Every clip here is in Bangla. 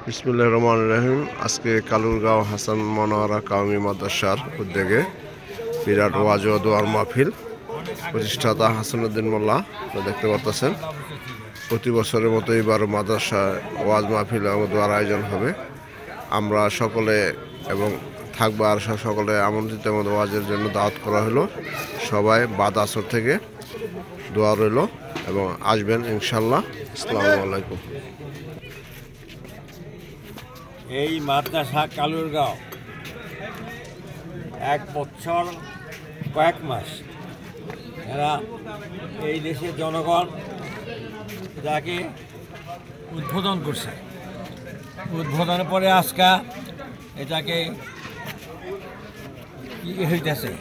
বিসমিল্লাহির রহমানির রহিম। আজকে কালুরগাঁও হাসান মনোয়ারা কাওমি মাদ্রাসার উদ্যোগে বিরাট ওয়াজ ও দোয়ার মাহফিল, প্রতিষ্ঠাতা হাসানুদ্দিন মোল্লা দেখতে পাচ্ছেন। প্রতি বছরের মতো এবারও মাদ্রাসায় ওয়াজ মাহফিল এবং দোয়ার আয়োজন হবে। আমরা সকলে এবং থাকবো আর সকলে আমন্ত্রিত এবং ওয়াজের জন্য দাওয়াত করা হলো। সবাই বাদ আসর থেকে দোয়া রইল এবং আসবেন ইনশাল্লাহ। আসসালামু আলাইকুম। এই মাদ্রাসা কালুরগাঁও 1 বছর কয়েক মাস এরা এই দেশের জনগণ যাকে উদ্বোধন করছে। উদ্বোধনের পরে আজকে এটাকে কি হইতেছে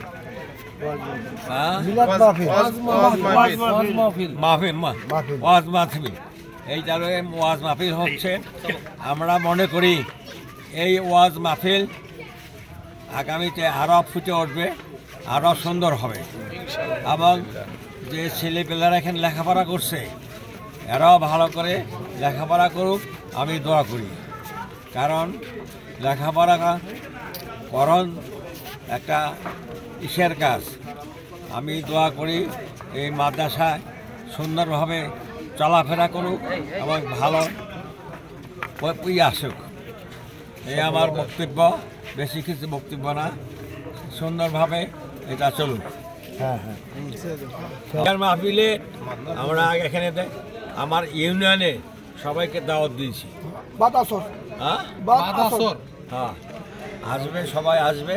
ওয়াজ মাহফিল। এইটারে ওয়াজ মাহফিল হচ্ছে। আমরা মনে করি এই ওয়াজ মাহফিল আগামীতে আরও ফুটে উঠবে, আরও সুন্দর হবে এবং যে ছেলেপেলেরা এখানে লেখাপড়া করছে এরাও ভালো করে লেখাপড়া করুক, আমি দোয়া করি। কারণ লেখাপড়া করণ একটা ইসের কাজ। আমি দোয়া করি এই মাদ্রাসায় সুন্দরভাবে চলাফেরা করুক এবং ভালো আসুক। এই আমার বক্তব্য, বেশি কিছু বক্তব্য না, সুন্দরভাবে এটা চলুক। মাহফিলে আমরা এখানে আমার ইউনিয়নে সবাইকে দাওয়াত দিয়েছি। হ্যাঁ, আসবে, সবাই আসবে,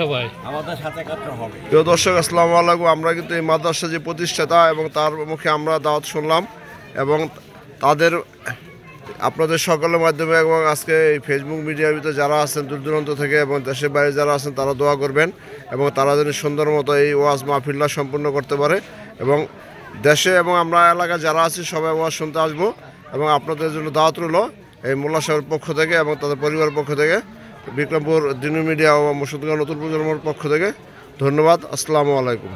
সবাই আমাদের সাথে কাজ হবে। প্রিয় দর্শক, আসসালামু আলাইকুম। আমরা কিন্তু এই মাদ্রাসা যে প্রতিষ্ঠাতা এবং তার মুখে আমরা দাওয়াত শুনলাম এবং তাদের আপনাদের সকলের মাধ্যমে এবং আজকে এই ফেসবুক মিডিয়ার ভিতরে যারা আছেন দূর দূরান্ত থেকে এবং দেশের বাইরে যারা আছেন তারা দোয়া করবেন এবং তারা যেন সুন্দর মতো এই ওয়াজ মাহফিলটা সম্পূর্ণ করতে পারে এবং দেশে এবং আমরা এলাকায় যারা আছি সবাই ওয়াজ শুনতে আসবো এবং আপনাদের জন্য দাওয়াত রইল এই মোল্লা সাহেবের পক্ষ থেকে এবং তাদের পরিবারের পক্ষ থেকে, বিক্রমপুর দিনু মিডিয়া ও মুর্শিদাবাদ নতুন প্রজন্মের পক্ষ থেকে। ধন্যবাদ। আসসালামু আলাইকুম।